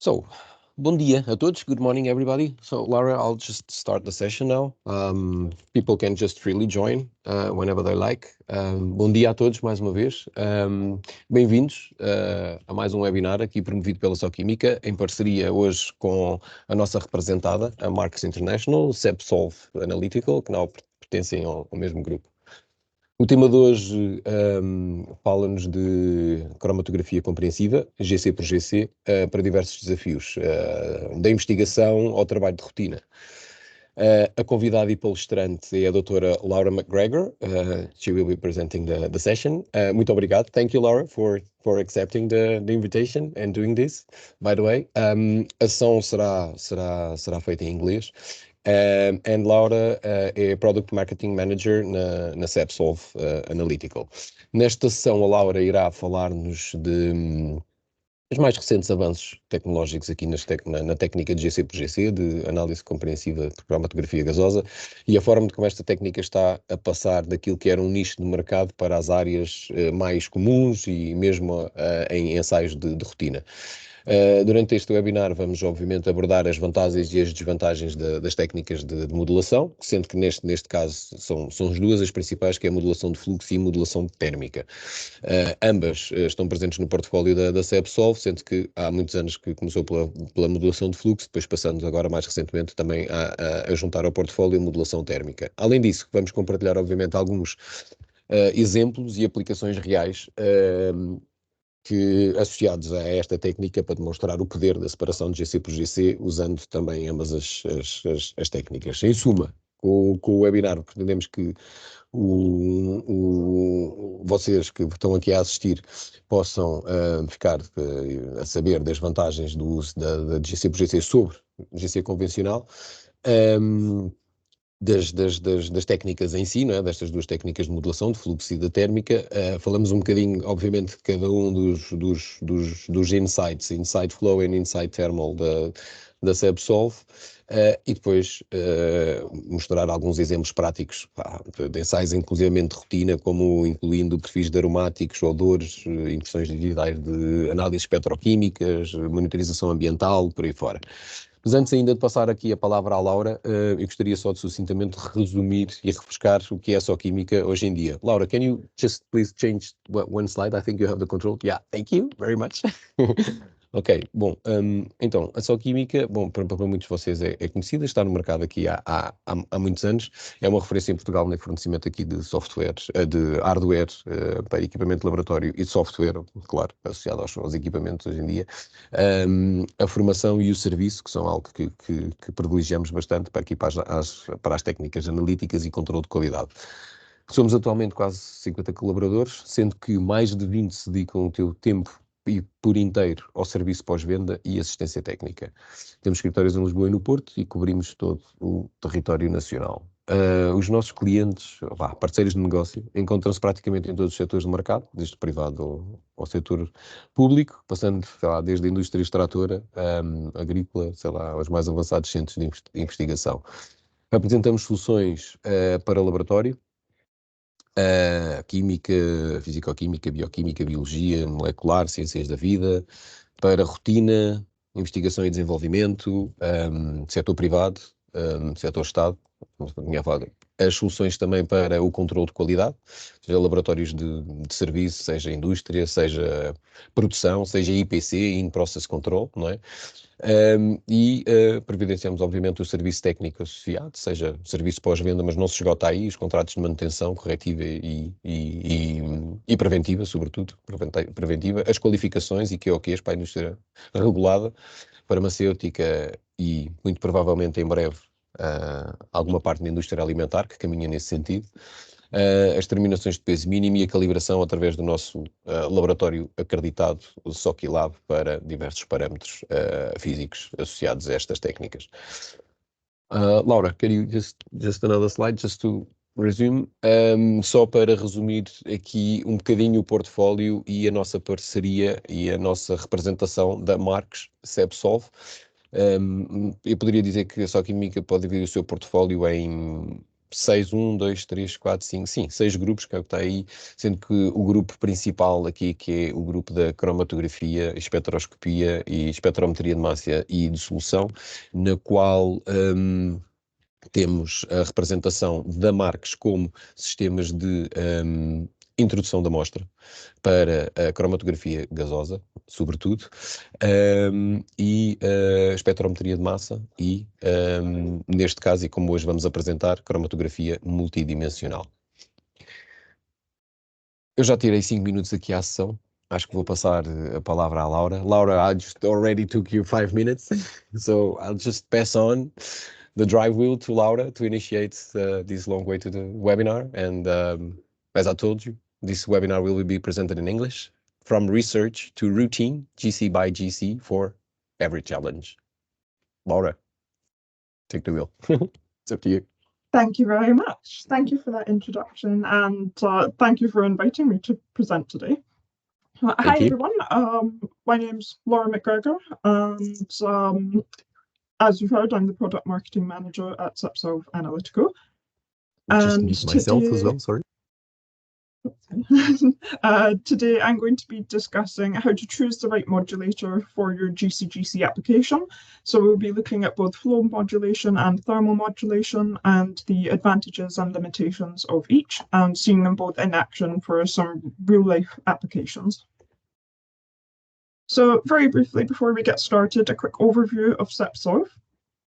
So, bom dia a todos. Good morning, everybody. So, Laura, I'll just start the session now. People can just freely join whenever they like. Bom dia a todos, mais uma vez. Bem-vindos a mais um webinar aqui promovido pela Química, em parceria hoje com a nossa representada, a Marks International, SepSolve Analytical, que não pertencem ao mesmo grupo. O tema de hoje fala-nos de cromatografia compreensiva, GC por GC, para diversos desafios, da investigação ao trabalho de rotina. A convidada e palestrante é a doutora Laura McGregor. She will be presenting the session. Muito obrigado. Thank you, Laura, for accepting the invitation and doing this. By the way, a sessão será feita em inglês. And Laura é Product Marketing Manager na SepSolve Analytical. Nesta sessão, a Laura irá falar-nos de os mais recentes avanços tecnológicos aqui na técnica de GC por GC, de análise compreensiva de cromatografia gasosa, e a forma de como esta técnica está a passar daquilo que era um nicho de mercado para as áreas mais comuns e mesmo em ensaios de rotina. Durante este webinar vamos, obviamente, abordar as vantagens e as desvantagens das técnicas de modulação, sendo que neste caso são as duas as principais, que é a modulação de fluxo e a modulação térmica. Ambas estão presentes no portfólio da SepSolve, sendo que há muitos anos que começou pela modulação de fluxo, depois passando agora mais recentemente também a juntar ao portfólio a modulação térmica. Além disso, vamos compartilhar, obviamente, alguns exemplos e aplicações reais associados a esta técnica para demonstrar o poder da separação de GC por GC, usando também ambas as técnicas. Em suma, com o webinar pretendemos que vocês que estão aqui a assistir possam ficar a saber das vantagens do uso da GC por GC sobre GC convencional, das técnicas em si, não é? Destas duas técnicas de modulação, de fluxo e da térmica. Falamos um bocadinho, obviamente, de cada um dos insights, inside flow e inside thermal da SepSolve, e depois mostrar alguns exemplos práticos de ensaios inclusivamente de rotina, como incluindo perfis de aromáticos, odores, impressões digitais de análises petroquímicas, monitorização ambiental, por aí fora. Mas antes ainda de passar aqui a palavra à Laura, eu gostaria só de sucintamente resumir e refrescar o que é a Química hoje em dia. Laura, can you just please change one slide? I think you have the control. Yeah, thank you very much. Ok, bom, então, a Química, bom, para muitos de vocês é conhecida, está no mercado aqui há muitos anos, é uma referência em Portugal no fornecimento aqui de software, de hardware para equipamento de laboratório e de software, claro, associado aos equipamentos hoje em dia, a formação e o serviço, que são algo que privilegiamos bastante para aqui para as técnicas analíticas e controle de qualidade. Somos atualmente quase 50 colaboradores, sendo que mais de 20 se dedicam o teu tempo e por inteiro ao serviço pós-venda e assistência técnica. Temos escritórios em Lisboa e no Porto e cobrimos todo o território nacional. Os nossos clientes, parceiros de negócio, encontram-se praticamente em todos os setores do mercado, desde o privado ao setor público, passando, desde a indústria extratora, agrícola, aos mais avançados centros de investigação. Apresentamos soluções para laboratório, química, fisicoquímica, bioquímica, biologia, molecular, ciências da vida, para rotina, investigação e desenvolvimento, setor privado, setor Estado, as soluções também para o controle de qualidade, seja laboratórios de serviço, seja indústria, seja produção, seja IPC, In-Process Control, não é? Previdenciamos, obviamente, o serviço técnico associado, seja serviço pós-venda, mas não se esgota aí, os contratos de manutenção corretiva e preventiva, sobretudo, preventiva, as qualificações e QOQs para a indústria regulada, farmacêutica e, muito provavelmente, em breve, alguma parte da indústria alimentar que caminha nesse sentido. As terminações de peso mínimo e a calibração através do nosso laboratório acreditado, o SoquiLab, para diversos parâmetros físicos associados a estas técnicas. Laura, can you just another slide, just to resume? Só para resumir aqui um bocadinho o portfólio e a nossa parceria e a nossa representação da Marks SepSolve. Eu poderia dizer que a Química pode dividir o seu portfólio em 6, 1, 2, 3, 4, 5, sim, 6 grupos, que é o que está aí, sendo que o grupo principal aqui, que é o grupo da cromatografia, espectroscopia e espectrometria de massa e de solução, na qual temos a representação da Marques como sistemas de introdução da amostra para a cromatografia gasosa, sobretudo, e a espectrometria de massa e, neste caso, e como hoje vamos apresentar, cromatografia multidimensional. Eu já tirei 5 minutos aqui à sessão. Acho que vou passar a palavra à Laura. Laura, I just already took you 5 minutes, so I'll just pass on the drive wheel to Laura to initiate this long way to the webinar. And as I told you, this webinar will be presented in English, from research to routine, GC by GC for every challenge. Laura, take the wheel. It's up to you. Thank you very much. Thank you for that introduction, and thank you for inviting me to present today. Hi, everyone. My name's Laura McGregor, and as you've heard, I'm the Product Marketing Manager at SepSolve Analytical. Just mute myself as well, sorry. Today I'm going to be discussing how to choose the right modulator for your GC/GC application. So we'll be looking at both flow modulation and thermal modulation and the advantages and limitations of each, and seeing them both in action for some real-life applications. So very briefly, before we get started, a quick overview of SepSolve.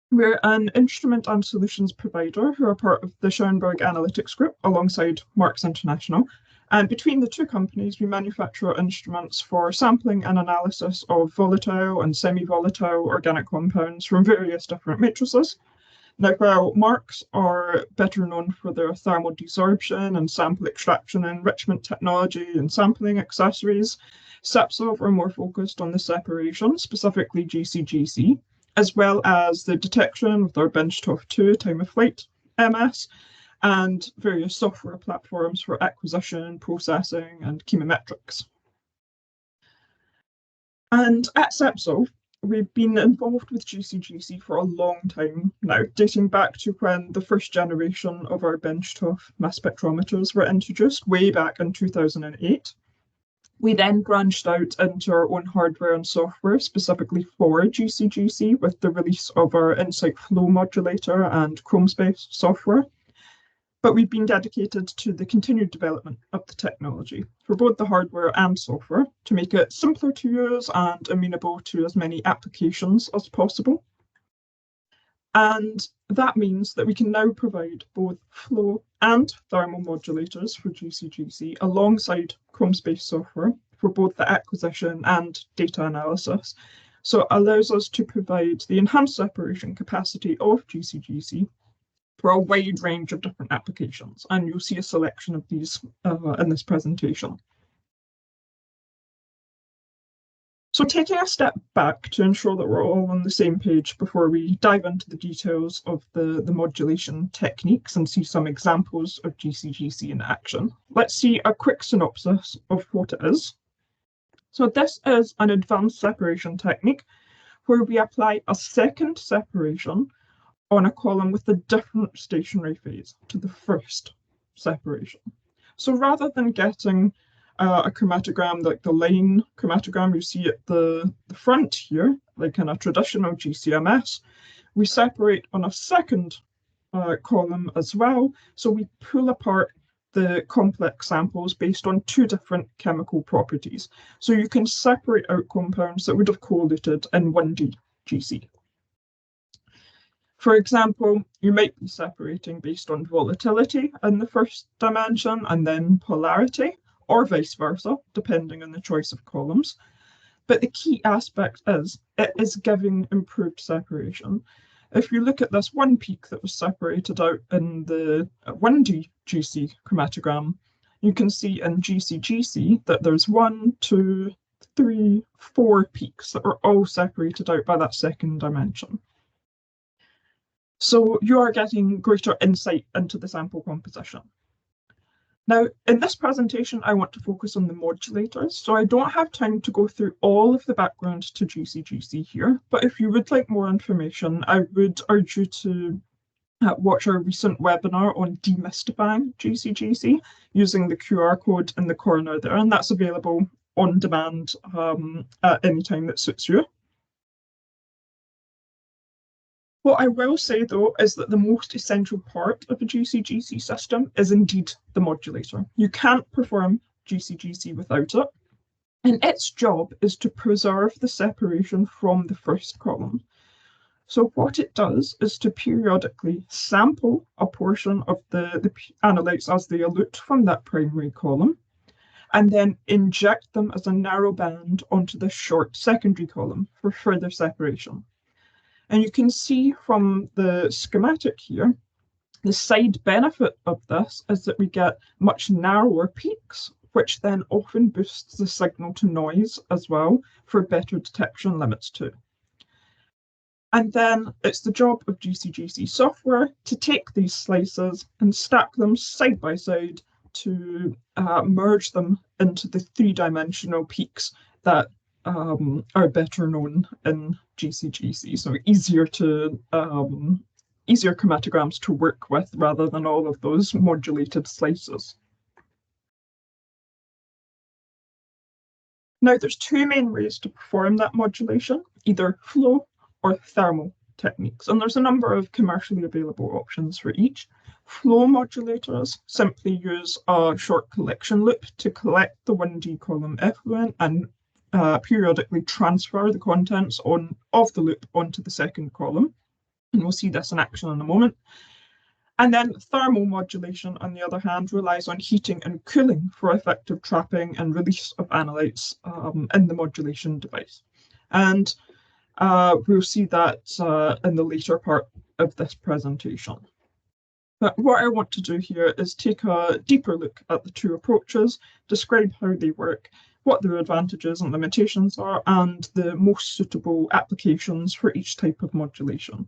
We're an instrument and solutions provider who are part of the Schoenberg Analytics Group alongside Marks International. And between the two companies, we manufacture instruments for sampling and analysis of volatile and semi-volatile organic compounds from various different matrices. Now, while Marks are better known for their thermal desorption and sample extraction and enrichment technology and sampling accessories, SepSolve are more focused on the separation, specifically GC/GC, as well as the detection with our benchtop 2 time of flight MS, and various software platforms for acquisition, processing, and chemometrics. And at SepSolve, we've been involved with GC/GC for a long time now, dating back to when the first generation of our benchtop mass spectrometers were introduced way back in 2008. We then branched out into our own hardware and software specifically for GC/GC with the release of our Insight Flow modulator and Chromespace software. But we've been dedicated to the continued development of the technology for both the hardware and software to make it simpler to use and amenable to as many applications as possible. And that means that we can now provide both flow and thermal modulators for GC/GC alongside Chromespace software for both the acquisition and data analysis. So it allows us to provide the enhanced separation capacity of GC/GC for a wide range of different applications. And you'll see a selection of these in this presentation. So taking a step back to ensure that we're all on the same page before we dive into the details of the modulation techniques and see some examples of GC/GC in action, let's see a quick synopsis of what it is. So this is an advanced separation technique where we apply a second separation on a column with a different stationary phase to the first separation. So rather than getting a chromatogram like the line chromatogram you see at the front here, like in a traditional GCMS, we separate on a second column as well. So we pull apart the complex samples based on two different chemical properties. So you can separate out compounds that would have collated in 1D GC. For example, you might be separating based on volatility in the first dimension and then polarity, or vice versa, depending on the choice of columns. But the key aspect is it is giving improved separation. If you look at this one peak that was separated out in the 1D GC chromatogram, you can see in GC/GC that there's 1, 2, 3, 4 peaks that are all separated out by that second dimension. So you are getting greater insight into the sample composition. Now, in this presentation, I want to focus on the modulators, so I don't have time to go through all of the background to GC/GC here, but if you would like more information, I would urge you to watch our recent webinar on demystifying GCGC using the QR code in the corner there, and that's available on demand at any time that suits you. What I will say, though, is that the most essential part of a GCGC system is indeed the modulator. You can't perform GCGC without it, and its job is to preserve the separation from the first column. So what it does is to periodically sample a portion of the analytes as they elute from that primary column, and then inject them as a narrow band onto the short secondary column for further separation. And you can see from the schematic here, the side benefit of this is that we get much narrower peaks, which then often boosts the signal to noise as well for better detection limits too. And then it's the job of GCGC software to take these slices and stack them side by side to merge them into the three-dimensional peaks that are better known in GCGC. So easier chromatograms to work with rather than all of those modulated slices. Now, there's two main ways to perform that modulation, either flow or thermal techniques, and there's a number of commercially available options for each. Flow modulators simply use a short collection loop to collect the 1D column effluent and periodically transfer the contents of the loop onto the second column, and we'll see this in action in a moment. And then thermal modulation, on the other hand, relies on heating and cooling for effective trapping and release of analytes in the modulation device. And we'll see that in the later part of this presentation. But what I want to do here is take a deeper look at the two approaches, describe how they work, what their advantages and limitations are, and the most suitable applications for each type of modulation.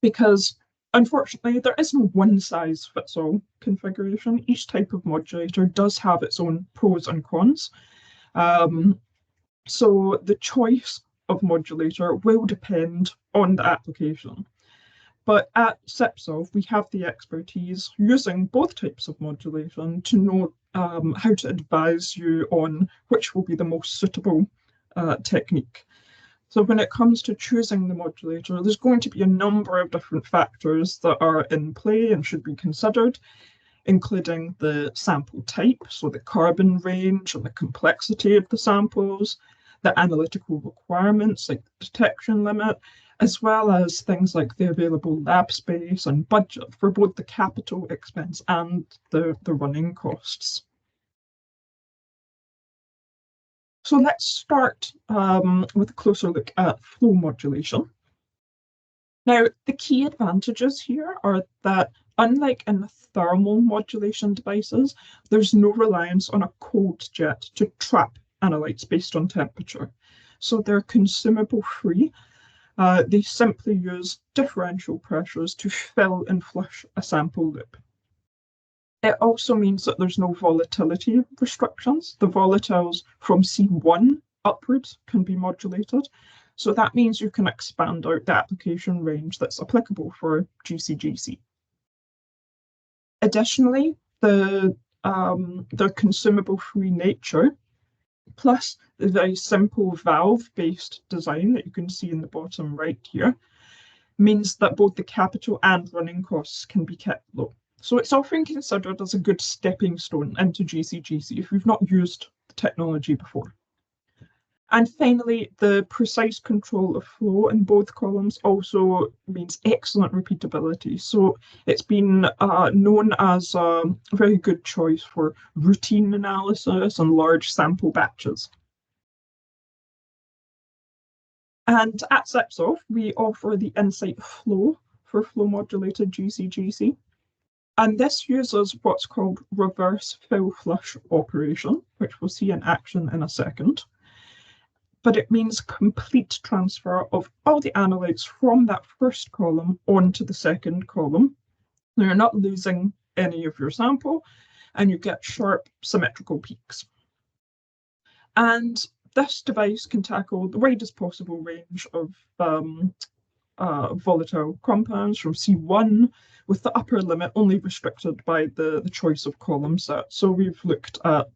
Because unfortunately, there is no one-size-fits-all configuration. Each type of modulator does have its own pros and cons. So the choice of modulator will depend on the application. But at SepSolve, we have the expertise using both types of modulation to know how to advise you on which will be the most suitable technique. So when it comes to choosing the modulator, there's going to be a number of different factors that are in play and should be considered, including the sample type, so the carbon range and the complexity of the samples, the analytical requirements like the detection limit, as well as things like the available lab space and budget for both the capital expense and the running costs. So let's start with a closer look at flow modulation. Now, the key advantages here are that, unlike in thermal modulation devices, there's no reliance on a cold jet to trap analytes based on temperature. So they're consumable free. They simply use differential pressures to fill and flush a sample loop. It also means that there's no volatility restrictions. The volatiles from C1 upwards can be modulated. So that means you can expand out the application range that's applicable for GCGC. Additionally, their consumable free nature, plus the very simple valve-based design that you can see in the bottom right here, means that both the capital and running costs can be kept low. So it's often considered as a good stepping stone into GCGC if you've not used the technology before. And finally, the precise control of flow in both columns also means excellent repeatability. So it's been known as a very good choice for routine analysis and large sample batches. And at SepSolve, we offer the Insight Flow for flow modulated GCGC. And this uses what's called reverse fill flush operation, which we'll see in action in a second. But it means complete transfer of all the analytes from that first column onto the second column. Now, you're not losing any of your sample, and you get sharp symmetrical peaks. And this device can tackle the widest possible range of volatile compounds from C1, with the upper limit only restricted by the choice of column set. So we've looked at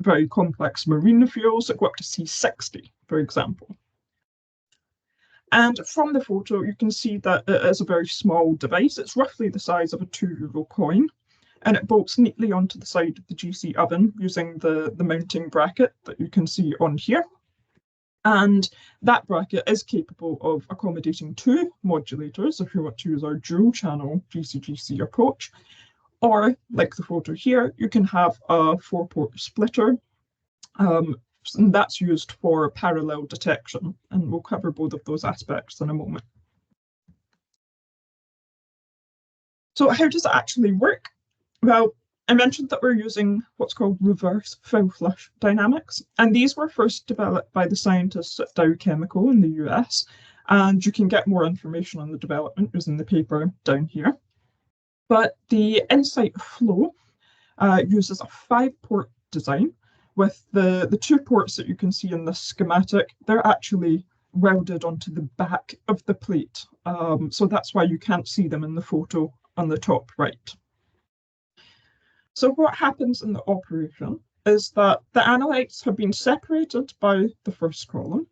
very complex marine fuels that go up to C60, for example. And from the photo, you can see that it is a very small device. It's roughly the size of a €2 coin, and it bolts neatly onto the side of the GC oven using the mounting bracket that you can see on here. And that bracket is capable of accommodating 2 modulators if you want to use our dual channel GC-GC approach. Or, like the photo here, you can have a 4-port splitter, and that's used for parallel detection. And we'll cover both of those aspects in a moment. So how does it actually work? Well, I mentioned that we're using what's called reverse fill flush dynamics, and these were first developed by the scientists at Dow Chemical in the US, and you can get more information on the development using the paper down here. But the Insight flow uses a 5-port design, with the 2 ports that you can see in this schematic. They're actually welded onto the back of the plate, so that's why you can't see them in the photo on the top right. So what happens in the operation is that the analytes have been separated by the first column,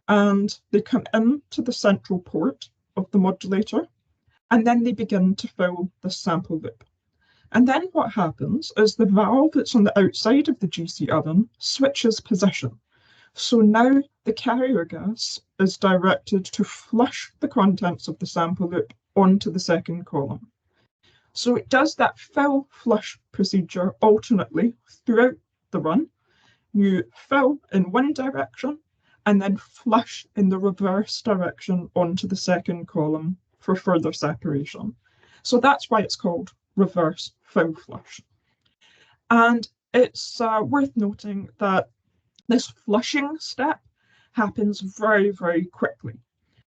and they come into the central port of the modulator, and then they begin to fill the sample loop. And then what happens is the valve that's on the outside of the GC oven switches position. So now the carrier gas is directed to flush the contents of the sample loop onto the second column. So it does that fill flush procedure alternately throughout the run. You fill in one direction and then flush in the reverse direction onto the second column for further separation. So that's why it's called reverse fill flush. And it's worth noting that this flushing step happens very, very quickly.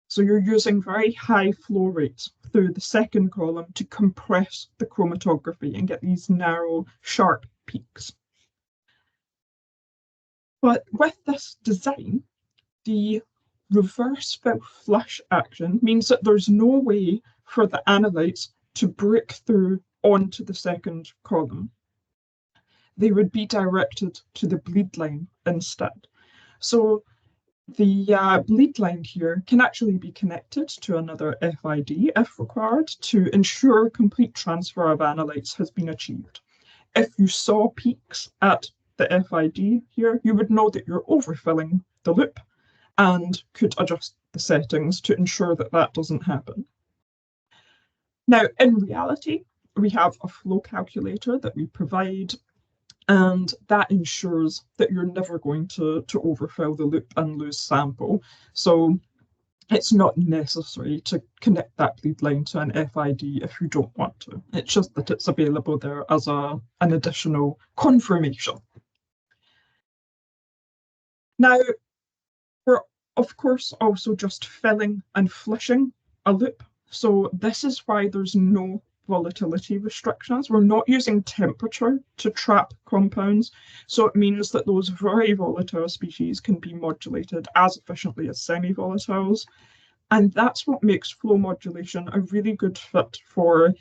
So you're using very high flow rates through the second column to compress the chromatography and get these narrow, sharp peaks. But with this design, the reverse fill flush action means that there's no way for the analytes to break through onto the second column. They would be directed to the bleed line instead. So the bleed line here can actually be connected to another FID if required to ensure complete transfer of analytes has been achieved. If you saw peaks at the FID here, you would know that you're overfilling the loop and could adjust the settings to ensure that that doesn't happen. Now, in reality, we have a flow calculator that we provide, and that ensures that you're never going to overfill the loop and lose sample. So it's not necessary to connect that bleed line to an FID if you don't want to. It's just that it's available there as an additional confirmation. Now, we're of course also just filling and flushing a loop. So this is why there's no volatility restrictions. We're not using temperature to trap compounds, so it means that those very volatile species can be modulated as efficiently as semi-volatiles, and that's what makes flow modulation a really good fit for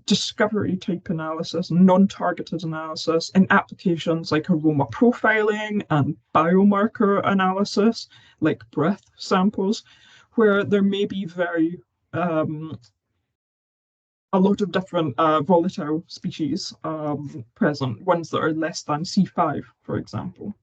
discovery type analysis, non-targeted analysis in applications like aroma profiling and biomarker analysis, like breath samples, where there may be a lot of different volatile species present, ones that are less than C5, for example.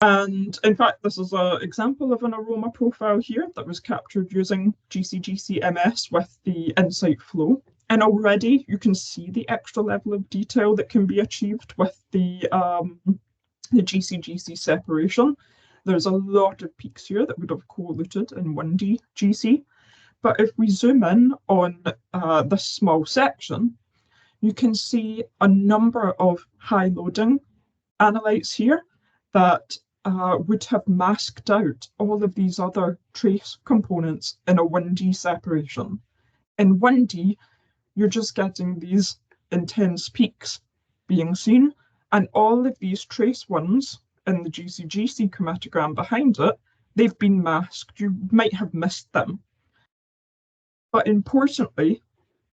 And in fact, this is an example of an aroma profile here that was captured using GC-GC-MS with the Insight flow. And already you can see the extra level of detail that can be achieved with the GC-GC separation. There's a lot of peaks here that would have co-eluted in 1D GC. But if we zoom in on this small section, you can see a number of high loading analytes here that would have masked out all of these other trace components in a 1D separation. In 1D, you're just getting these intense peaks being seen, and all of these trace ones in the GCGC chromatogram behind it, they've been masked. You might have missed them. But importantly,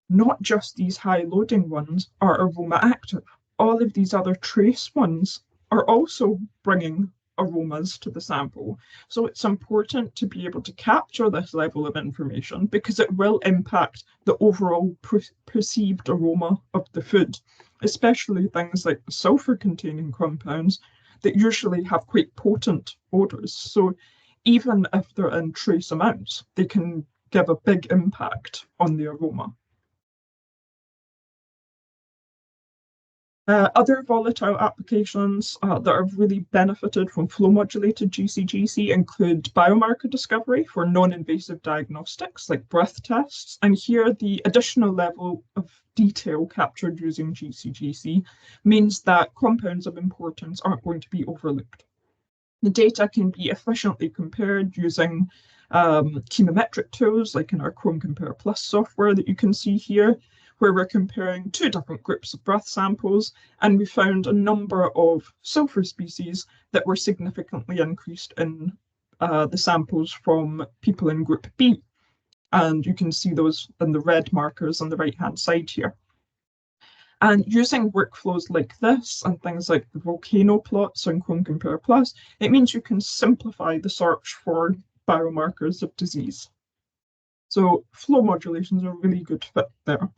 not just these high loading ones are aroma active. All of these other trace ones are also bringing aromas to the sample. So it's important to be able to capture this level of information because it will impact the overall perceived aroma of the food, especially things like the sulfur-containing compounds that usually have quite potent odors. So even if they're in trace amounts, they can give a big impact on the aroma. Other volatile applications that have really benefited from flow-modulated GCGC include biomarker discovery for non-invasive diagnostics like breath tests. And here, the additional level of detail captured using GCGC means that compounds of importance aren't going to be overlooked. The data can be efficiently compared using chemometric tools like in our Chrome Compare Plus software that you can see here, where we're comparing two different groups of breath samples, and we found a number of sulfur species that were significantly increased in the samples from people in group B. And you can see those in the red markers on the right-hand side here. And using workflows like this and things like the volcano plots on Chrome Compare Plus, it means you can simplify the search for biomarkers of disease. So flow modulation is a really good fit there.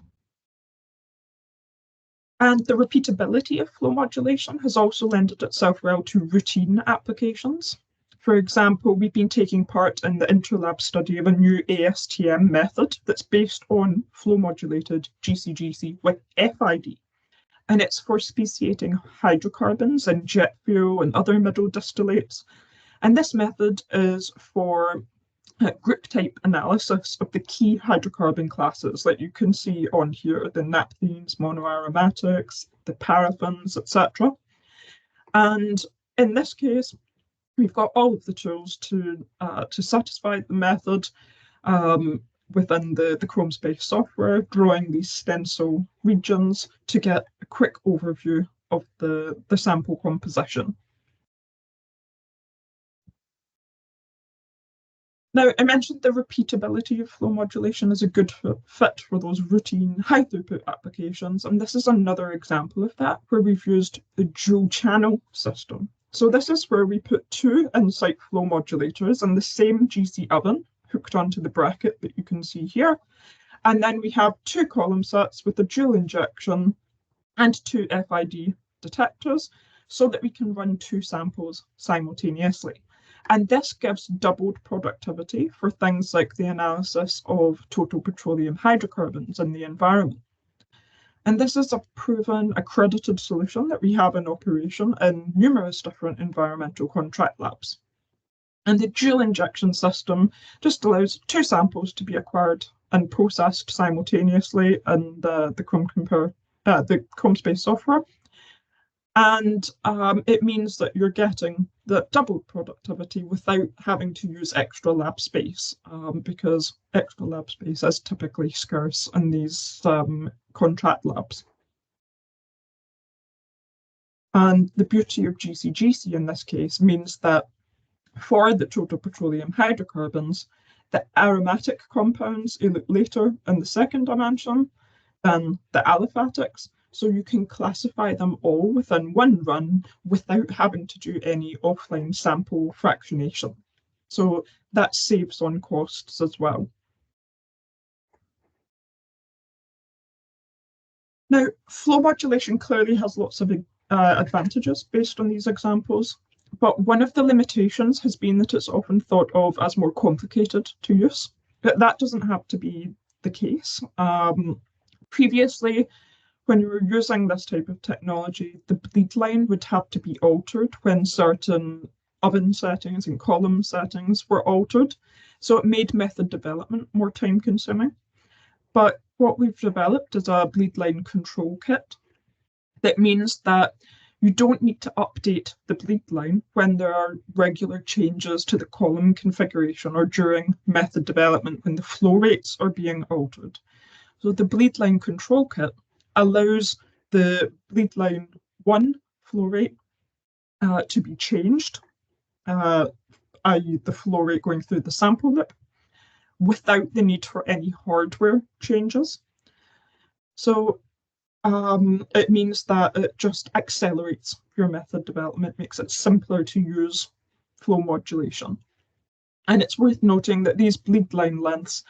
And the repeatability of flow modulation has also lended itself well to routine applications. For example, we've been taking part in the interlab study of a new ASTM method that's based on flow modulated GCGC with FID. And it's for speciating hydrocarbons and jet fuel and other middle distillates. And this method is for group type analysis of the key hydrocarbon classes that you can see on here, the naphthalene, monoaromatics, the paraffins, etc. And in this case, we've got all of the tools to satisfy the method within the Chrome Space software, drawing these stencil regions to get a quick overview of the sample composition. Now, I mentioned the repeatability of flow modulation is a good fit for those routine high throughput applications, and this is another example of that, where we've used the dual channel system. So this is where we put two Insight flow modulators in the same GC oven hooked onto the bracket that you can see here. And then we have two column sets with a dual injection and two FID detectors so that we can run two samples simultaneously. And this gives doubled productivity for things like the analysis of total petroleum hydrocarbons in the environment. And this is a proven, accredited solution that we have in operation in numerous different environmental contract labs. And the dual injection system just allows two samples to be acquired and processed simultaneously in the Chrome Space software. And it means that you're getting the double productivity without having to use extra lab space, because extra lab space is typically scarce in these contract labs. And the beauty of GCGC in this case means that for the total petroleum hydrocarbons, the aromatic compounds look later in the second dimension than the aliphatics. So you can classify them all within one run without having to do any offline sample fractionation. So that saves on costs as well. Now, flow modulation clearly has lots of advantages based on these examples, but one of the limitations has been that it's often thought of as more complicated to use. But that doesn't have to be the case. Previously, when you were using this type of technology, the bleed line would have to be altered when certain oven settings and column settings were altered. So it made method development more time consuming. But what we've developed is a bleed line control kit. That means that you don't need to update the bleed line when there are regular changes to the column configuration or during method development when the flow rates are being altered. So the bleed line control kit allows the bleed line 1 flow rate to be changed, i.e. the flow rate going through the sample lip, without the need for any hardware changes. So it means that it just accelerates your method development, makes it simpler to use flow modulation. And it's worth noting that these bleed line lengths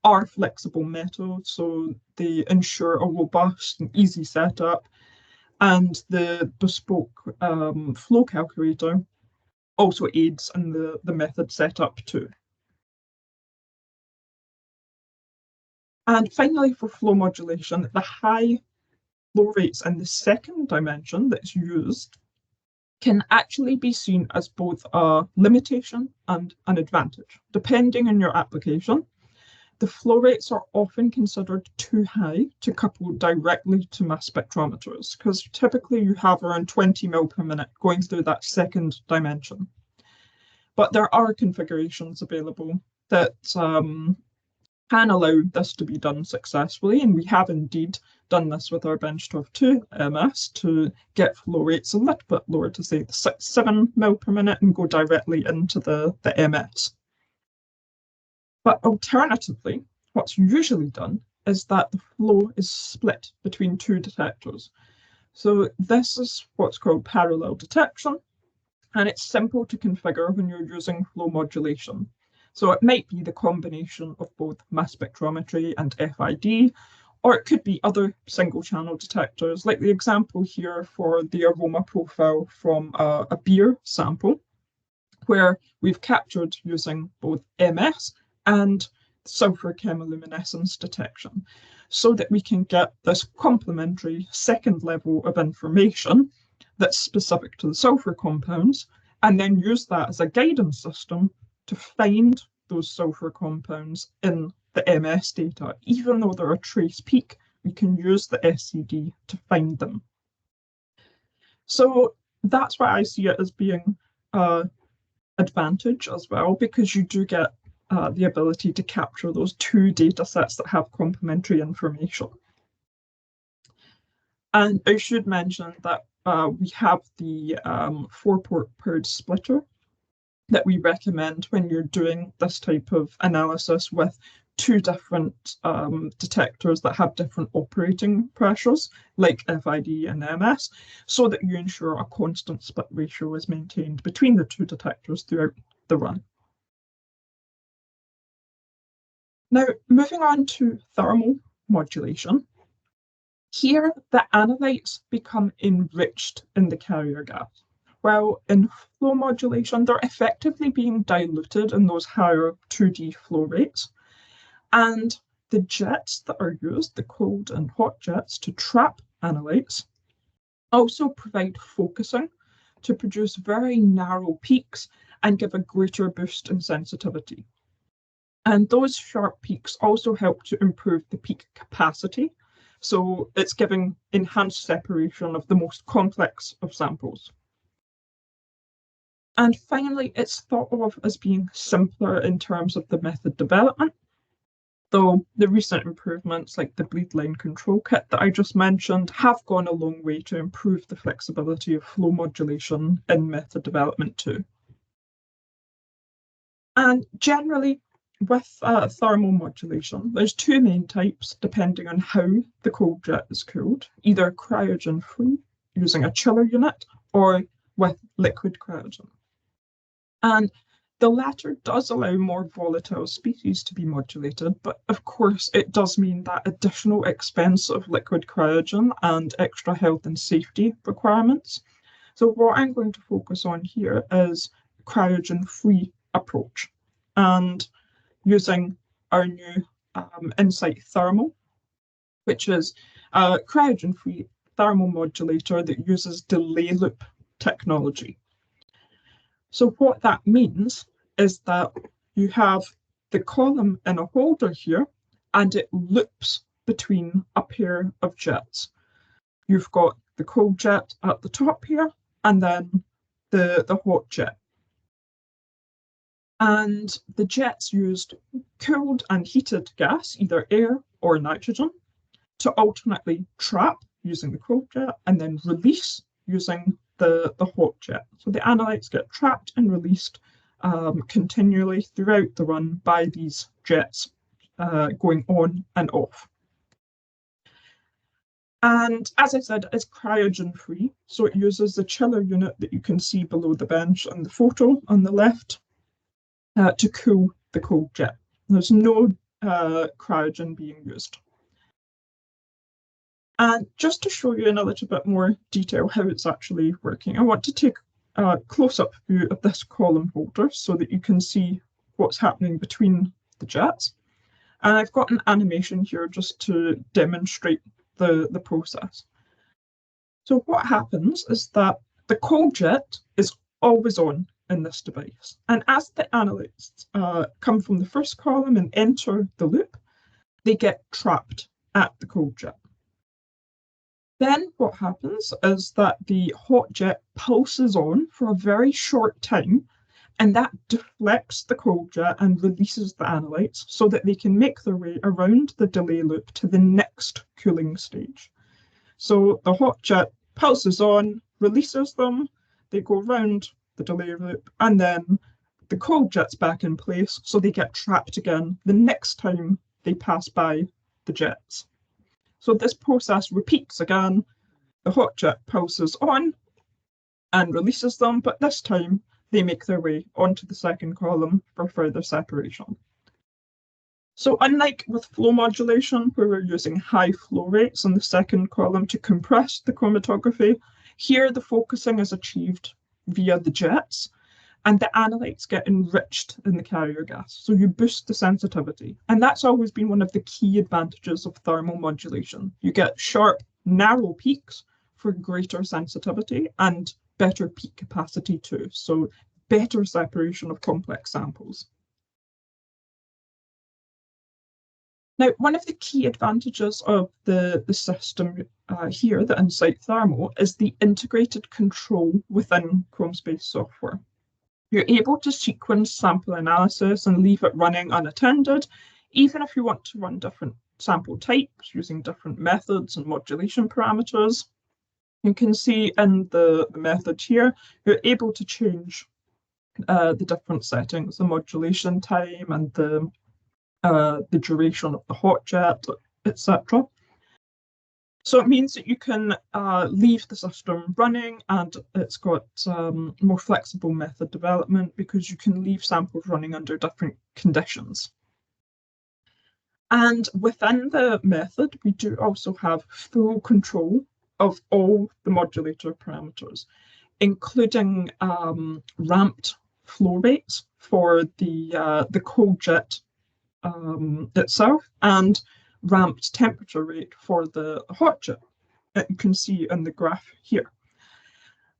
are flexible methods, so they ensure a robust and easy setup. And the bespoke flow calculator also aids in the method setup too. And finally, for flow modulation, the high flow rates in the second dimension that's used can actually be seen as both a limitation and an advantage. Depending on your application, the flow rates are often considered too high to couple directly to mass spectrometers, because typically you have around 20 mil per minute going through that second dimension. But there are configurations available that can allow this to be done successfully, and we have indeed done this with our benchtop 2 MS to get flow rates a little bit lower, to say 6-7 mil per minute, and go directly into the MS. But alternatively, what's usually done is that the flow is split between two detectors. So this is what's called parallel detection, and it's simple to configure when you're using flow modulation. So it might be the combination of both mass spectrometry and FID, or it could be other single channel detectors, like the example here for the aroma profile from a beer sample, where we've captured using both MS and sulfur chemiluminescence detection, so that we can get this complementary second level of information that's specific to the sulfur compounds, and then use that as a guidance system to find those sulfur compounds in the MS data. Even though they're a trace peak, we can use the SCD to find them. So that's why I see it as being an advantage as well, because you do get the ability to capture those two data sets that have complementary information. And I should mention that we have the 4-port paired splitter that we recommend when you're doing this type of analysis with two different detectors that have different operating pressures, like FID and MS, so that you ensure a constant split ratio is maintained between the two detectors throughout the run. Now, moving on to thermal modulation. Here, the analytes become enriched in the carrier gas, while in flow modulation, they're effectively being diluted in those higher 2D flow rates. And the jets that are used, the cold and hot jets to trap analytes, also provide focusing to produce very narrow peaks and give a greater boost in sensitivity. And those sharp peaks also help to improve the peak capacity. So it's giving enhanced separation of the most complex of samples. And finally, it's thought of as being simpler in terms of the method development, though the recent improvements like the bleed line control kit that I just mentioned have gone a long way to improve the flexibility of flow modulation in method development too. And generally, with thermal modulation, there's two main types depending on how the cold jet is cooled, either cryogen-free using a chiller unit or with liquid cryogen. And the latter does allow more volatile species to be modulated, but of course it does mean that additional expense of liquid cryogen and extra health and safety requirements. So what I'm going to focus on here is cryogen-free approach, and using our new Insight Thermal, which is a cryogen-free thermal modulator that uses delay loop technology. So what that means is that you have the column in a holder here, and it loops between a pair of jets. You've got the cold jet at the top here, and then the hot jet. And the jets used cooled and heated gas, either air or nitrogen, to alternately trap using the cold jet and then release using the hot jet. So the analytes get trapped and released continually throughout the run by these jets going on and off. And as I said, it's cryogen free, so it uses the chiller unit that you can see below the bench on the photo on the left to cool the cold jet. There's no cryogen being used. And just to show you in a little bit more detail how it's actually working, I want to take a close-up view of this column holder so that you can see what's happening between the jets. And I've got an animation here just to demonstrate the process. So what happens is that the cold jet is always on in this device. And as the analytes come from the first column and enter the loop, they get trapped at the cold jet. Then what happens is that the hot jet pulses on for a very short time, and that deflects the cold jet and releases the analytes so that they can make their way around the delay loop to the next cooling stage. So the hot jet pulses on, releases them, they go around the delay loop, and then the cold jet's back in place, so they get trapped again the next time they pass by the jets. So this process repeats again. The hot jet pulses on and releases them, but this time they make their way onto the second column for further separation. So unlike with flow modulation, where we're using high flow rates in the second column to compress the chromatography, here the focusing is achieved via the jets, and the analytes get enriched in the carrier gas. So you boost the sensitivity. And that's always been one of the key advantages of thermal modulation. You get sharp, narrow peaks for greater sensitivity and better peak capacity too. So better separation of complex samples. Now, one of the key advantages of the system here, the Insight Thermal, is the integrated control within ChromeSpace software. You're able to sequence sample analysis and leave it running unattended, even if you want to run different sample types using different methods and modulation parameters. You can see in the method here, you're able to change the different settings, the modulation time and the duration of the hot jet, etc. So it means that you can leave the system running, and it's got more flexible method development because you can leave samples running under different conditions. And within the method, we do also have full control of all the modulator parameters, including ramped flow rates for the cold jet itself, and ramped temperature rate for the hot jet that you can see in the graph here.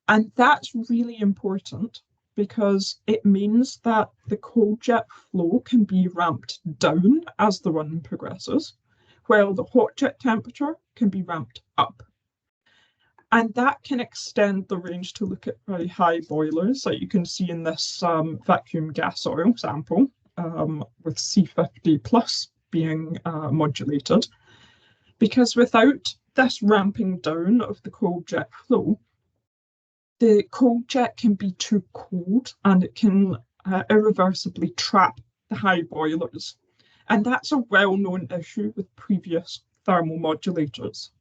And that's really important because it means that the cold jet flow can be ramped down as the run progresses, while the hot jet temperature can be ramped up. And that can extend the range to look at very high boilers, like you can see in this vacuum gas oil sample with C50 plus being modulated, because without this ramping down of the cold jet flow, the cold jet can be too cold and it can irreversibly trap the high boilers. And that's a well-known issue with previous thermal modulators.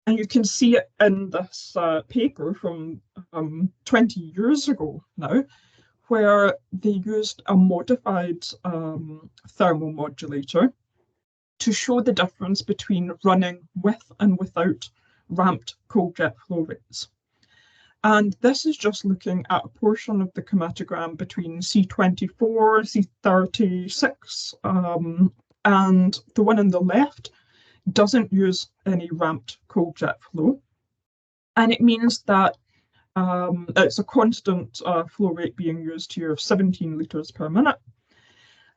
And you can see it in this paper from 20 years ago now, where they used a modified thermal modulator to show the difference between running with and without ramped cold jet flow rates. And this is just looking at a portion of the chromatogram between C24, C36, and the one on the left doesn't use any ramped cold jet flow. And it means that it's a constant flow rate being used here of 17 litres per minute.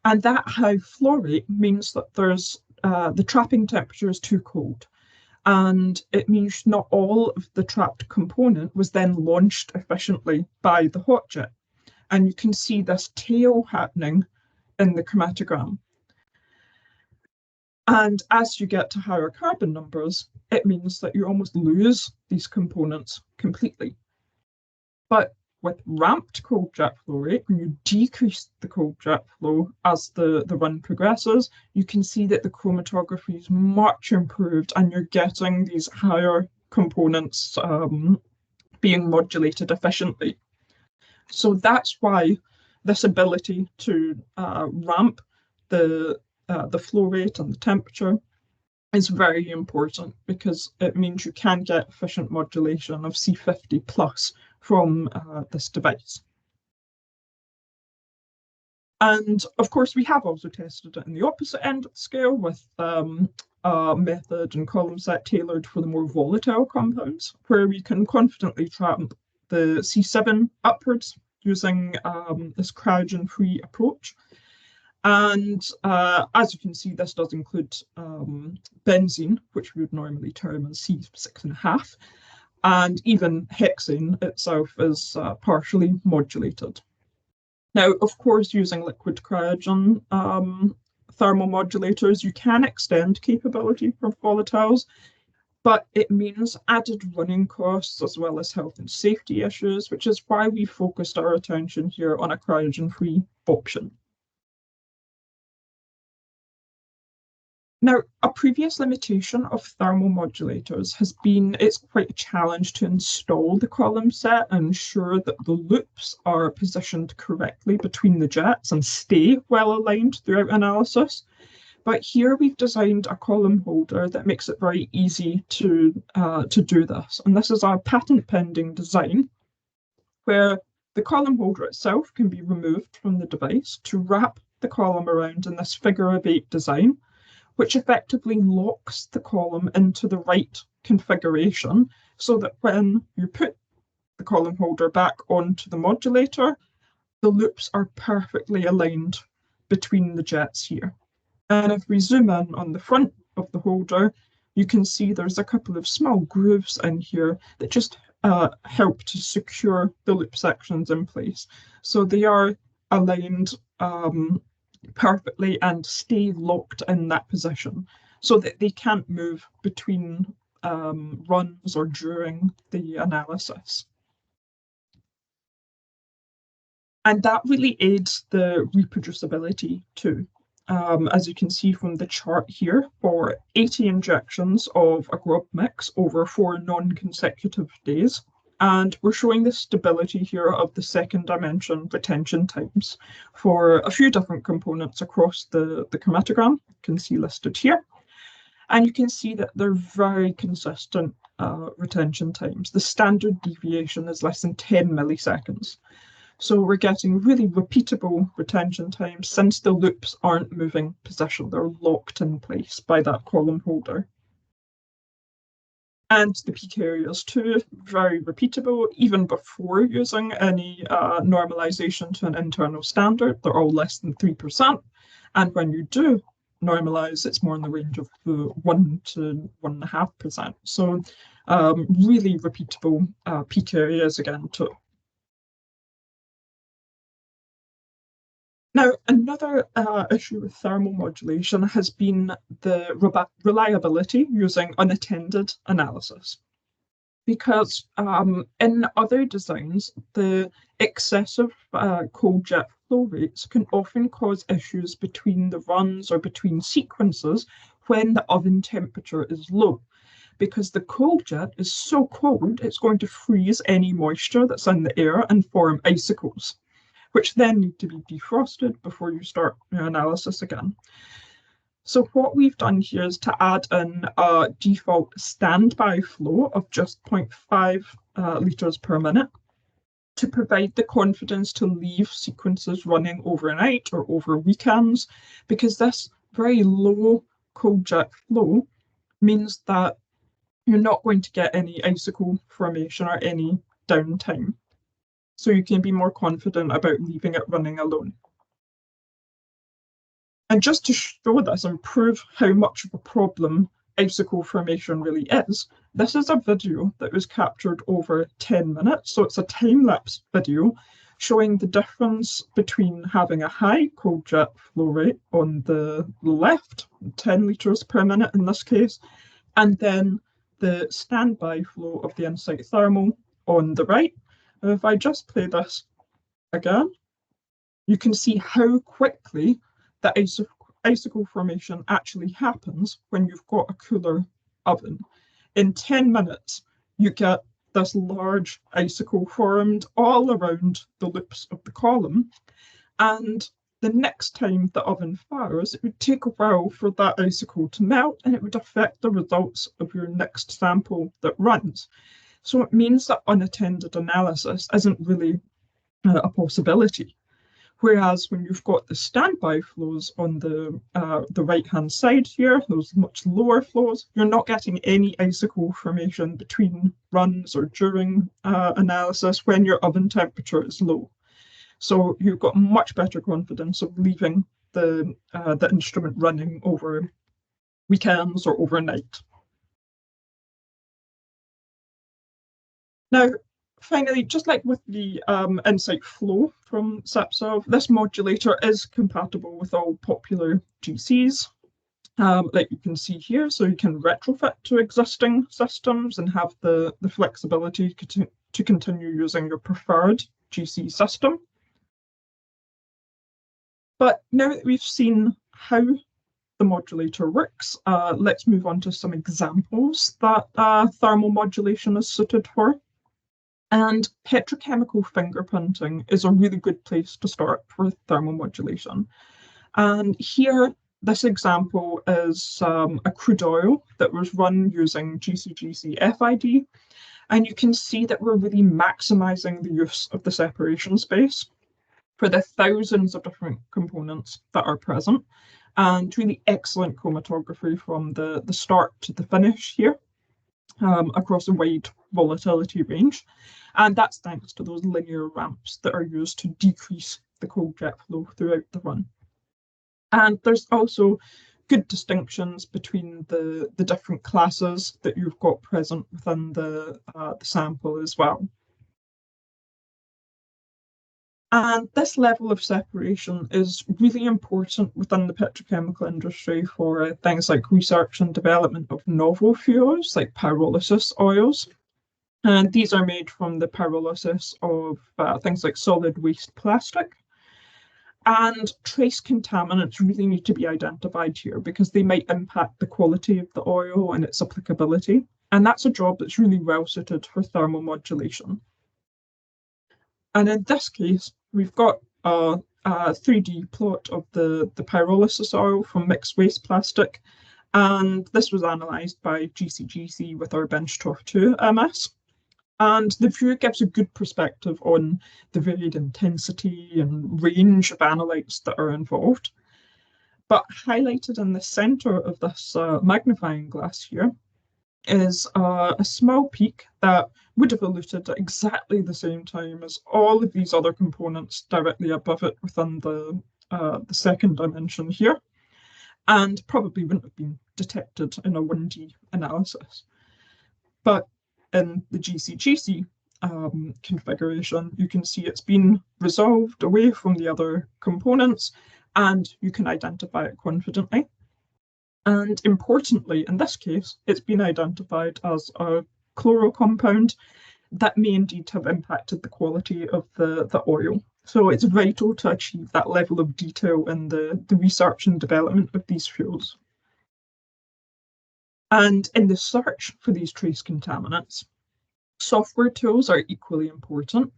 And that high flow rate means that there's the trapping temperature is too cold. And it means not all of the trapped component was then launched efficiently by the hot jet. And you can see this tail happening in the chromatogram. And as you get to higher carbon numbers, it means that you almost lose these components completely. But with ramped cold jet flow rate, when you decrease the cold jet flow as the run progresses, you can see that the chromatography is much improved and you're getting these higher components being modulated efficiently. So that's why this ability to ramp the flow rate and the temperature is very important, because it means you can get efficient modulation of C50 plus from this device. And of course, we have also tested it in the opposite end of the scale with a method and column set tailored for the more volatile compounds, where we can confidently trap the C7 upwards using this cryogen-free approach. And as you can see, this does include benzene, which we would normally term as C6.5, and even hexane itself is partially modulated. Now, of course, using liquid cryogen thermal modulators, you can extend capability for volatiles, but it means added running costs as well as health and safety issues, which is why we focused our attention here on a cryogen-free option. Now, a previous limitation of thermal modulators has been it's quite a challenge to install the column set and ensure that the loops are positioned correctly between the jets and stay well aligned throughout analysis. But here we've designed a column holder that makes it very easy to do this. And this is our patent pending design, where the column holder itself can be removed from the device to wrap the column around in this figure-of-8 design, which effectively locks the column into the right configuration, so that when you put the column holder back onto the modulator, the loops are perfectly aligned between the jets here. And if we zoom in on the front of the holder, you can see there's a couple of small grooves in here that just help to secure the loop sections in place. So they are aligned perfectly and stay locked in that position, so that they can't move between runs or during the analysis. And that really aids the reproducibility too. As you can see from the chart here, for 80 injections of a grub mix over 4 non-consecutive days, and we're showing the stability here of the second dimension retention times for a few different components across the chromatogram, you can see listed here. And you can see that they're very consistent retention times. The standard deviation is less than 10 milliseconds. So we're getting really repeatable retention times since the loops aren't moving position. They're locked in place by that column holder. And the peak areas too, very repeatable, even before using any normalization to an internal standard. They're all less than 3%. And when you do normalize, it's more in the range of 1 to 1.5%. So really repeatable peak areas again too. Now, another issue with thermal modulation has been the reliability using unattended analysis. Because in other designs, the excessive cold jet flow rates can often cause issues between the runs or between sequences when the oven temperature is low. Because the cold jet is so cold, it's going to freeze any moisture that's in the air and form icicles, which then need to be defrosted before you start your analysis again. So what we've done here is to add in a default standby flow of just 0.5 litres per minute to provide the confidence to leave sequences running overnight or over weekends, because this very low cold jet flow means that you're not going to get any icicle formation or any downtime. So you can be more confident about leaving it running alone. And just to show this and prove how much of a problem icicle formation really is, this is a video that was captured over 10 minutes. So it's a time-lapse video showing the difference between having a high cold jet flow rate on the left, 10 litres per minute in this case, and then the standby flow of the insight thermal on the right. And if I just play this again, you can see how quickly the icicle formation actually happens when you've got a cooler oven. In 10 minutes, you get this large icicle formed all around the loops of the column. And the next time the oven fires, it would take a while for that icicle to melt, and it would affect the results of your next sample that runs. So it means that unattended analysis isn't really a possibility. Whereas when you've got the standby flows on the right-hand side here, those much lower flows, you're not getting any icicle formation between runs or during analysis when your oven temperature is low. So you've got much better confidence of leaving the instrument running over weekends or overnight. Now, finally, just like with the insight flow from SepSolve, this modulator is compatible with all popular GCs, like you can see here. So you can retrofit to existing systems and have the flexibility to continue using your preferred GC system. But now that we've seen how the modulator works, let's move on to some examples that thermal modulation is suited for. And petrochemical fingerprinting is a really good place to start for thermal modulation. And here, this example is a crude oil that was run using GCGC FID. And you can see that we're really maximizing the use of the separation space for the thousands of different components that are present, and really excellent chromatography from the start to the finish here, across a wide volatility range. And that's thanks to those linear ramps that are used to decrease the cold jet flow throughout the run. And there's also good distinctions between the different classes that you've got present within the sample as well. And this level of separation is really important within the petrochemical industry for things like research and development of novel fuels, like pyrolysis oils. And these are made from the pyrolysis of things like solid waste plastic. And trace contaminants really need to be identified here because they might impact the quality of the oil and its applicability. And that's a job that's really well suited for thermal modulation. And in this case, we've got a 3D plot of the pyrolysis oil from mixed waste plastic. And this was analysed by GCGC with our benchtop 2 MS. And the view gives a good perspective on the varied intensity and range of analytes that are involved. But highlighted in the centre of this magnifying glass here is a small peak that would have eluted at exactly the same time as all of these other components directly above it within the second dimension here, and probably wouldn't have been detected in a 1D analysis. But in the GCGC configuration, you can see it's been resolved away from the other components, and you can identify it confidently. And importantly, in this case, it's been identified as a chloro compound that may indeed have impacted the quality of the oil. So it's vital to achieve that level of detail in the research and development of these fuels. And in the search for these trace contaminants, software tools are equally important.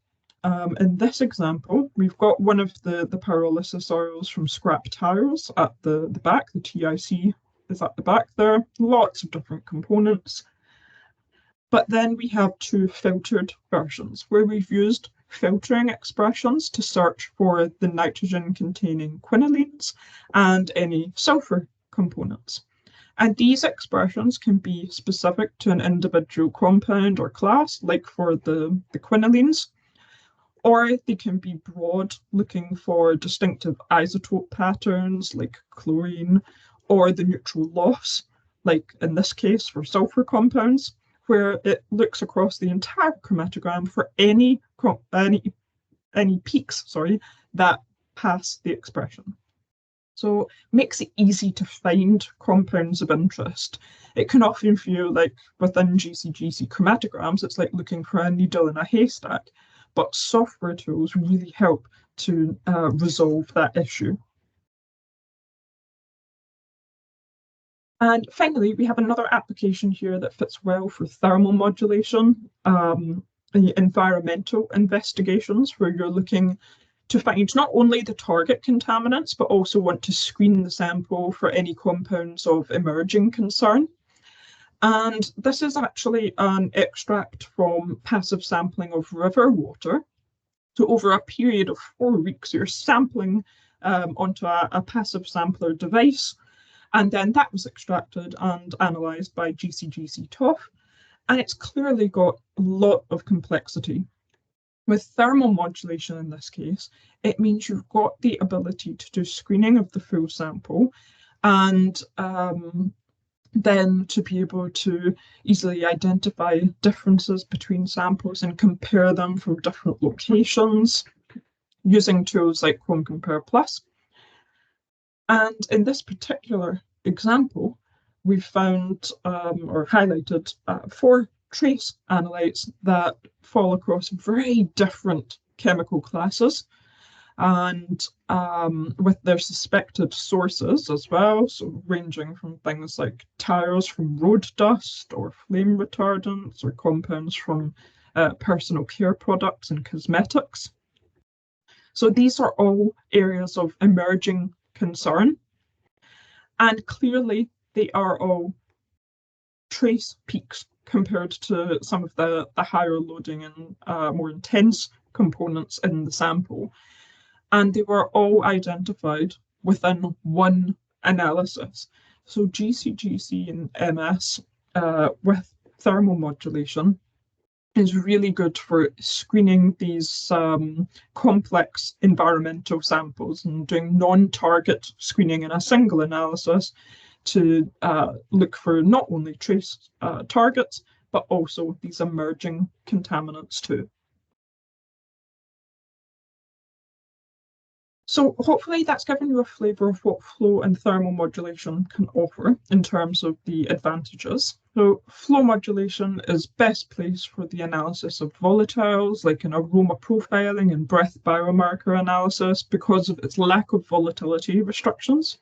In this example, we've got one of the pyrolysis oils from scrap tires at the back. The TIC is at the back there, lots of different components. But then we have two filtered versions where we've used filtering expressions to search for the nitrogen-containing quinolines and any sulfur components. And these expressions can be specific to an individual compound or class, like for the quinolines, or they can be broad, looking for distinctive isotope patterns like chlorine, or the neutral loss, like in this case for sulfur compounds, where it looks across the entire chromatogram for any peaks, that pass the expression. So it makes it easy to find compounds of interest. It can often feel like within GCGC chromatograms, it's like looking for a needle in a haystack, but software tools really help to resolve that issue. And finally, we have another application here that fits well for thermal modulation, environmental investigations, where you're looking to find not only the target contaminants, but also want to screen the sample for any compounds of emerging concern. And this is actually an extract from passive sampling of river water. So over a period of 4 weeks, you're sampling onto a passive sampler device. And then that was extracted and analysed by GCGC TOF. And it's clearly got a lot of complexity. With thermal modulation in this case, it means you've got the ability to do screening of the full sample and then to be able to easily identify differences between samples and compare them from different locations using tools like Chrome Compare Plus. And in this particular example, we've found or highlighted 4 trace analytes that fall across very different chemical classes and with their suspected sources as well, so ranging from things like tires from road dust or flame retardants or compounds from personal care products and cosmetics. So these are all areas of emerging concern, and clearly they are all trace peaks compared to some of the higher loading and more intense components in the sample. And they were all identified within one analysis. So GCGC and MS with thermal modulation is really good for screening these complex environmental samples and doing non-target screening in a single analysis to look for not only trace targets, but also these emerging contaminants too. So hopefully that's given you a flavour of what flow and thermal modulation can offer in terms of the advantages. So flow modulation is best placed for the analysis of volatiles, like in aroma profiling and breath biomarker analysis, because of its lack of volatility restrictions.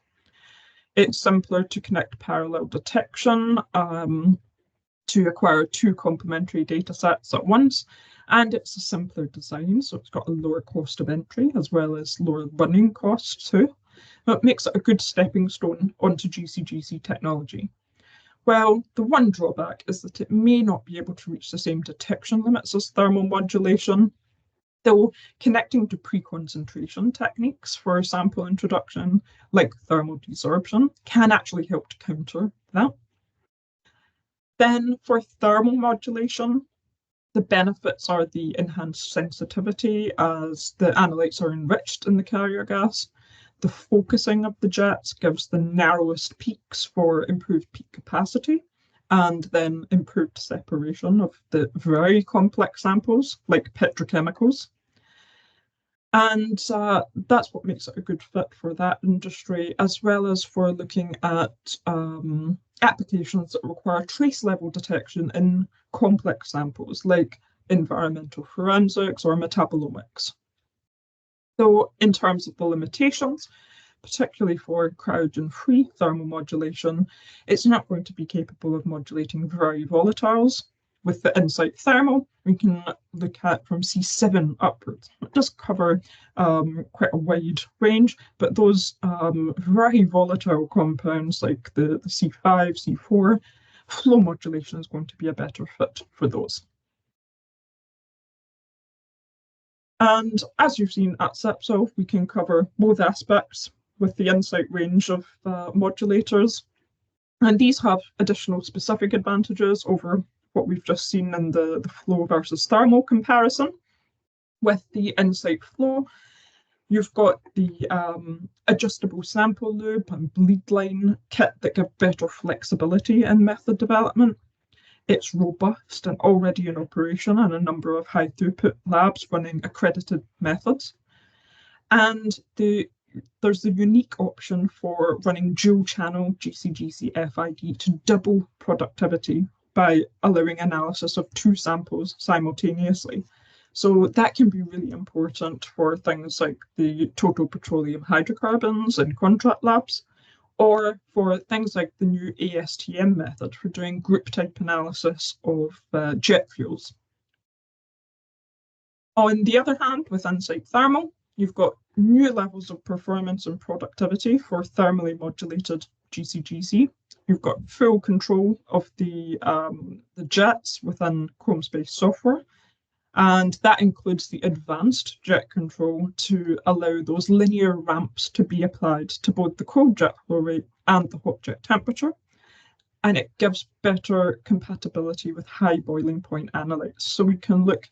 It's simpler to connect parallel detection to acquire 2 complementary data sets at once. And it's a simpler design, so it's got a lower cost of entry as well as lower running costs too. It makes it a good stepping stone onto GCGC technology. Well, the one drawback is that it may not be able to reach the same detection limits as thermal modulation, though connecting to pre-concentration techniques for sample introduction, like thermal desorption, can actually help to counter that. Then for thermal modulation, the benefits are the enhanced sensitivity as the analytes are enriched in the carrier gas. The focusing of the jets gives the narrowest peaks for improved peak capacity, and then improved separation of the very complex samples like petrochemicals. And that's what makes it a good fit for that industry, as well as for looking at applications that require trace level detection in complex samples like environmental forensics or metabolomics. So in terms of the limitations, particularly for cryogen-free thermal modulation, it's not going to be capable of modulating very volatiles. With the Insight Thermal, we can look at from C7 upwards. It does cover quite a wide range, but those very volatile compounds like the C5, C4, flow modulation is going to be a better fit for those. And as you've seen at SepSolve, we can cover both aspects with the Insight range of modulators. And these have additional specific advantages over what we've just seen in the flow versus thermal comparison. With the Insight Flow, you've got the adjustable sample loop and bleed line kit that give better flexibility in method development. It's robust and already in operation in a number of high throughput labs running accredited methods. And the there's the unique option for running dual channel GC/GC FID to double productivity by allowing analysis of 2 samples simultaneously. So that can be really important for things like the total petroleum hydrocarbons in contract labs, or for things like the new ASTM method for doing group type analysis of jet fuels. On the other hand, with Insight Thermal, you've got new levels of performance and productivity for thermally modulated GC/GC. You've got full control of the jets within Chrome-based software, and that includes the advanced jet control to allow those linear ramps to be applied to both the cold jet flow rate and the hot jet temperature. And it gives better compatibility with high boiling point analytes. So we can look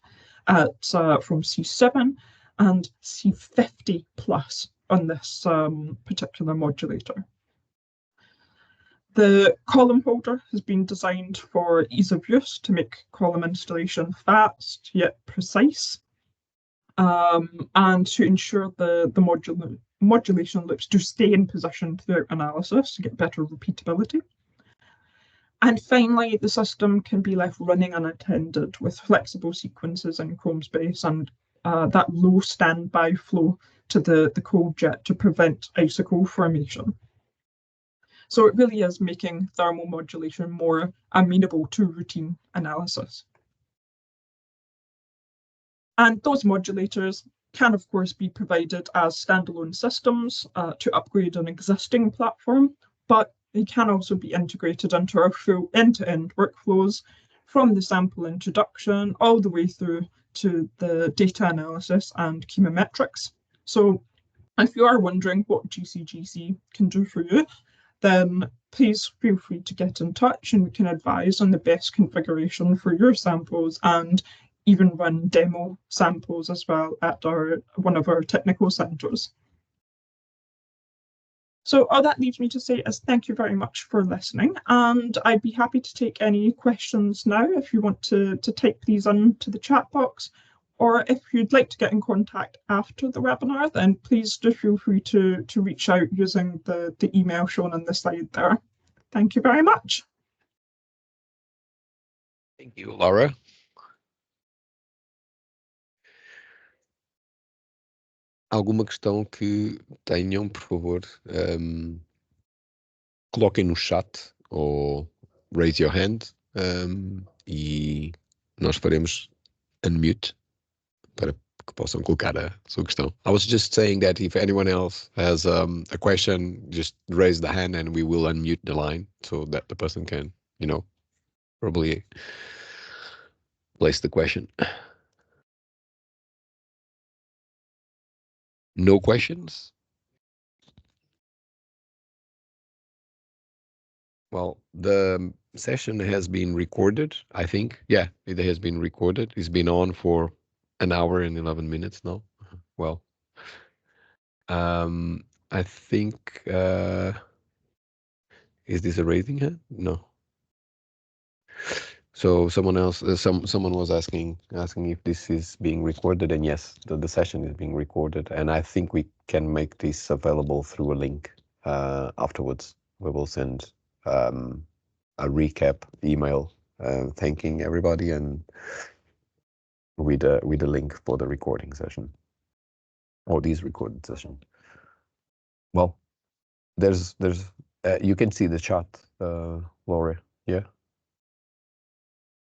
at from C7 and C50 plus on this particular modulator. The column holder has been designed for ease of use to make column installation fast yet precise, and to ensure the modulation loops do stay in position throughout analysis to get better repeatability. And finally, the system can be left running unattended with flexible sequences in Chrome-based and that low standby flow to the cold jet to prevent icicle formation. So it really is making thermal modulation more amenable to routine analysis. And those modulators can, of course, be provided as standalone systems to upgrade an existing platform, but they can also be integrated into our full end-to-end workflows from the sample introduction all the way through to the data analysis and chemometrics. So if you are wondering what GC/GC can do for you, then please feel free to get in touch and we can advise on the best configuration for your samples and even run demo samples as well at one of our technical centres. So all that leaves me to say is thank you very much for listening, and I'd be happy to take any questions now if you want to type these into the chat box, or if you'd like to get in contact after the webinar, then please do feel free to reach out using the email shown on the slide there. Thank you very much. Thank you, Laura. Alguma questão que tenham, por favor, coloquem no chat ou raise your hand e nós faremos unmute para que possam colocar a sua questão. I was just saying that if anyone else has a question, just raise the hand and we will unmute the line so that the person can, you know, probably place the question. No questions? Well, the session has been recorded, I think. Yeah, it has been recorded. It's been on for an hour and 11 minutes now. Well, I think, is this a raising hand? No. So someone else, someone was asking if this is being recorded, and yes, the session is being recorded, and I think we can make this available through a link afterwards. We will send a recap email thanking everybody and with a link for the recording session or this recorded session. Well, there's you can see the chat, Laura. Yeah.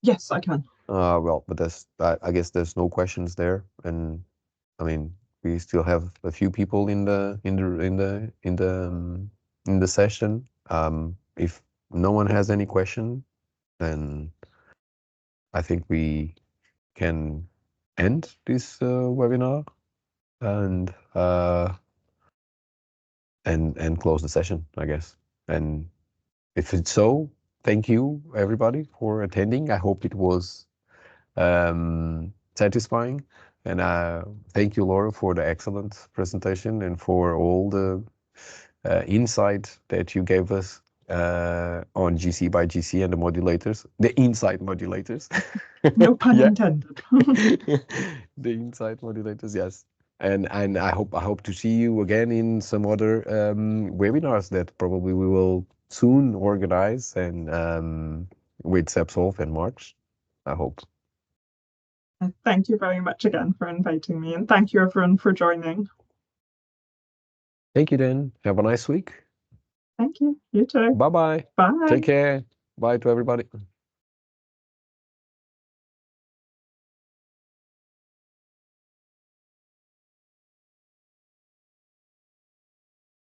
Yes, I can. Well, but I guess there's no questions there, and I mean we still have a few people in the session. If no one has any question, then I think we can end this webinar and close the session, I guess. And if it's so, thank you everybody for attending. I hope it was satisfying, and thank you, Laura, for the excellent presentation and for all the insight that you gave us on GC by GC and the modulators, the inside modulators. No pun intended. The inside modulators, yes. And I hope to see you again in some other webinars that probably we will soon organize, and with SepSolve in March, I hope. Thank you very much again for inviting me, and thank you everyone for joining. Thank you, then. Have a nice week. Thank you. You too. Bye-bye. Bye. Take care. Bye to everybody.